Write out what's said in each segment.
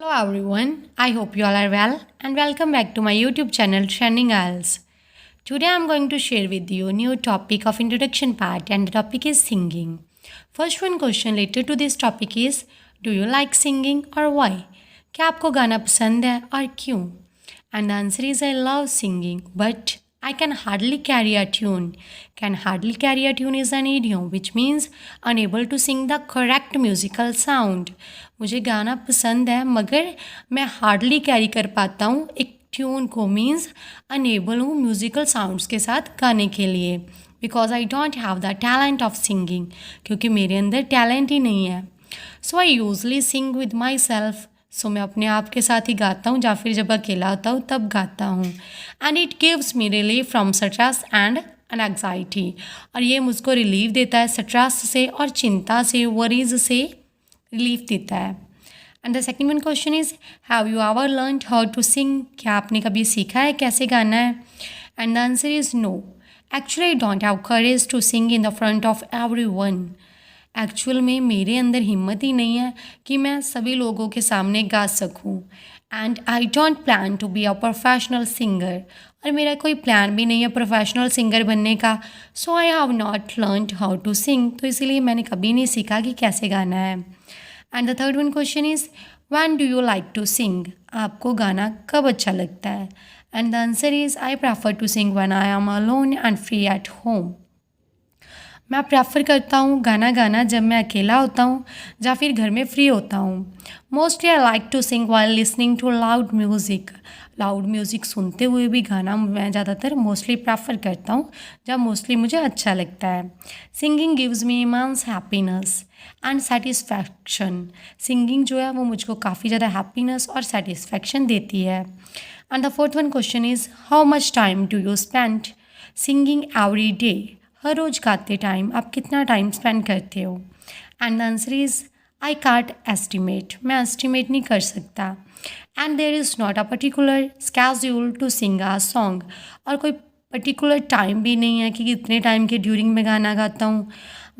Hello everyone, I hope you all are well and welcome back to my YouTube channel Trending IELTS. Today I'm going to share with you a new topic of introduction part and the topic is singing. First one question related to this topic is do you like singing or why? क्या आपको गाना पसंद है और क्यों? And the answer is I love singing but I can hardly carry a tune. Can hardly carry a tune is an idiom which means unable to sing the correct musical sound. मुझे गाना पसंद है मगर मैं hardly carry कर पाता हूँ एक ट्यून को मीन्स अनेबल हूँ म्यूज़िकल साउंड्स के साथ गाने के लिए because I don't have the talent of singing क्योंकि मेरे अंदर टैलेंट ही नहीं है so I usually sing with myself so मैं अपने आप के साथ ही गाता हूँ या फिर जब अकेला होता हूँ तब गाता हूँ and it gives me relief from stress and anxiety और ये मुझको रिलीफ देता है स्ट्रेस से और चिंता से वरीज से रिलीफ देता है and the second one question is have you ever learn how to sing क्या आपने कभी सीखा है कैसे गाना है and the answer is no actually I don't have courage to sing in the front of everyone actual में मेरे अंदर हिम्मत ही नहीं है कि मैं सभी लोगों के सामने गा सकूं and I don't plan to be a professional singer और मेरा कोई प्लान भी नहीं है प्रोफेशनल सिंगर बनने का so I have not learn how to sing तो इसीलिए मैंने कभी नहीं सीखा कि कैसे गाना है and the third one question is when do you like to sing आपको गाना कब अच्छा लगता है and the answer is I prefer to sing when I am alone and free at home मैं प्रेफर करता हूँ गाना गाना जब मैं अकेला होता हूँ या फिर घर में फ्री होता हूँ mostly I like to sing while listening to loud music सुनते हुए भी गाना मैं ज़्यादातर मोस्टली प्रेफर करता हूँ जब मोस्टली मुझे अच्छा लगता है singing gives me immense happiness and satisfaction singing जो है वो मुझको काफ़ी ज़्यादा हैप्पीनेस और सेटिस्फैक्शन देती है and the fourth one question is how much time do you spend singing every day हर रोज़ गाते टाइम आप कितना टाइम स्पेंड करते हो and the answer is I can't estimate मैं एस्टिमेट नहीं कर सकता and there is not a particular schedule to sing a song और कोई पर्टिकुलर टाइम भी नहीं है कि कितने टाइम के ड्यूरिंग में गाना गाता हूँ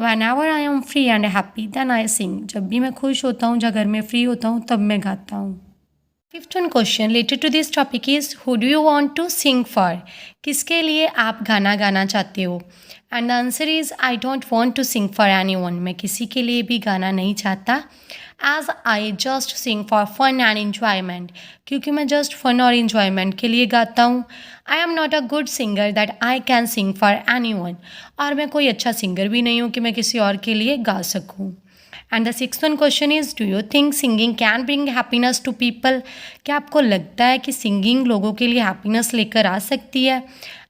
whenever I am free and happy then I sing जब भी मैं खुश होता हूँ या घर में फ्री होता हूँ तब मैं गाता हूँ fifth one question related to this topic is who do you want to sing for किसके लिए आप गाना गाना चाहते हो and the answer is I don't want to sing for anyone मैं किसी के लिए भी गाना नहीं चाहता as I just sing for fun and enjoyment क्योंकि मैं जस्ट फन और इन्जॉयमेंट के लिए गाता हूँ I am not a good singer that I can sing for anyone और मैं कोई अच्छा सिंगर भी नहीं हूँ कि मैं किसी और के लिए गा सकूँ and the sixth one question is do you think singing can bring happiness to people क्या आपको लगता है कि सिंगिंग लोगों के लिए हैप्पीनेस लेकर आ सकती है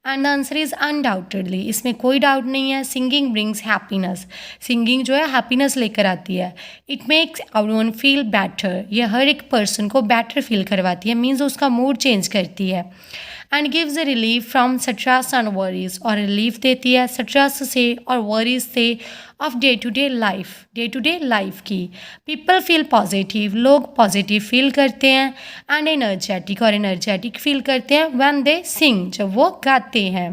and the answer is undoubtedly इसमें कोई डाउट नहीं है सिंगिंग ब्रिंग्स हैप्पीनेस सिंगिंग जो है हैप्पीनेस लेकर आती है it makes everyone feel better ये हर एक पर्सन को बेटर फील करवाती है मीन्स उसका मूड चेंज करती है and gives a relief from stress and worries और रिलीफ देती है स्ट्रेस से और वरीज से of day to day life की पीपल फील पॉजिटिव लोग पॉजिटिव फील करते हैं एंड एनर्जेटिक फील करते हैं व्हेन दे सिंग जब वो गाते हैं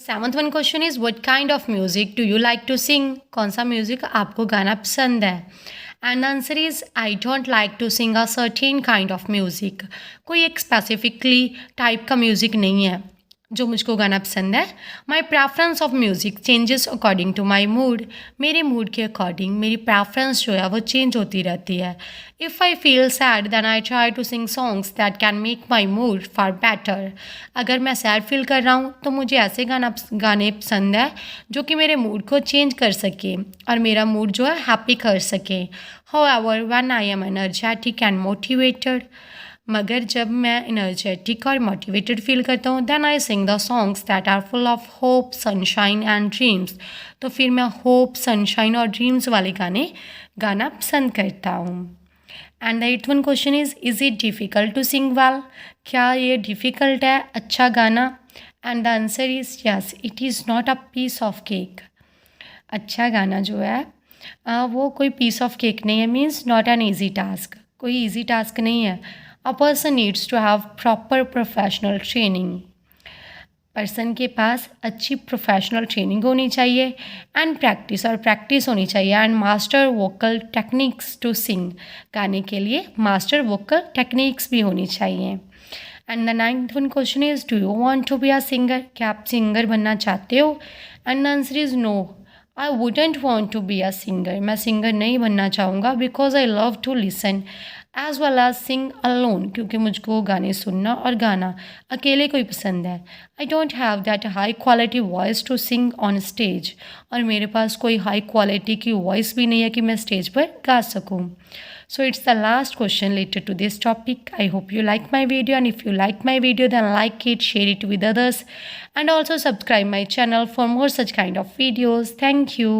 seventh one question is what kind of music do you like to sing कौन सा म्यूज़िक आपको गाना पसंद है and answer is I don't like to sing a certain kind of music कोई एक स्पेसिफिकली टाइप का म्यूज़िक नहीं है जो मुझको गाना पसंद है my preference of music changes according to my mood मेरे मूड के अकॉर्डिंग मेरी प्रेफरेंस जो है वो चेंज होती रहती है if I feel sad then I try to sing songs that can make my mood for better अगर मैं सैड फील कर रहा हूँ तो मुझे ऐसे गाने पसंद है जो कि मेरे मूड को चेंज कर सके और मेरा मूड जो है हैप्पी कर सके however when I am energetic and motivated मगर जब मैं एनर्जेटिक और मोटिवेटेड फील करता हूँ then I sing the songs that are full of hope sunshine and dreams तो फिर मैं होप सनशाइन और ड्रीम्स वाले गाने गाना पसंद करता हूँ and the eighth one question is it difficult to sing well क्या ये डिफ़िकल्ट है अच्छा गाना and the answer is yes it is not a piece of cake अच्छा गाना जो है वो कोई पीस ऑफ केक नहीं है means not an easy task कोई ईजी टास्क नहीं है A person needs to have proper professional training. Person के पास अच्छी प्रोफेशनल ट्रेनिंग होनी चाहिए एंड प्रैक्टिस होनी चाहिए and master vocal techniques to sing, गाने के लिए मास्टर वोकल टेक्निक्स भी होनी चाहिए। And the 9th one question is, do you want to be a singer, क्या आप सिंगर बनना चाहते हो? And the answer is no, I wouldn't want to be a singer, मैं सिंगर नहीं बनना चाहूँगा because I love to listen as well as sing alone, क्योंकि मुझको गाने सुनना और गाना अकेले को ही पसंद है। I don't have that high quality voice to sing on stage, और मेरे पास कोई हाई क्वालिटी की वॉइस भी नहीं है कि मैं स्टेज पर गा सकूँ। So it's the last question related to this topic. I hope you like my video, and if you like my video then like it, share it with others, and also subscribe my channel for more such kind of videos. Thank you.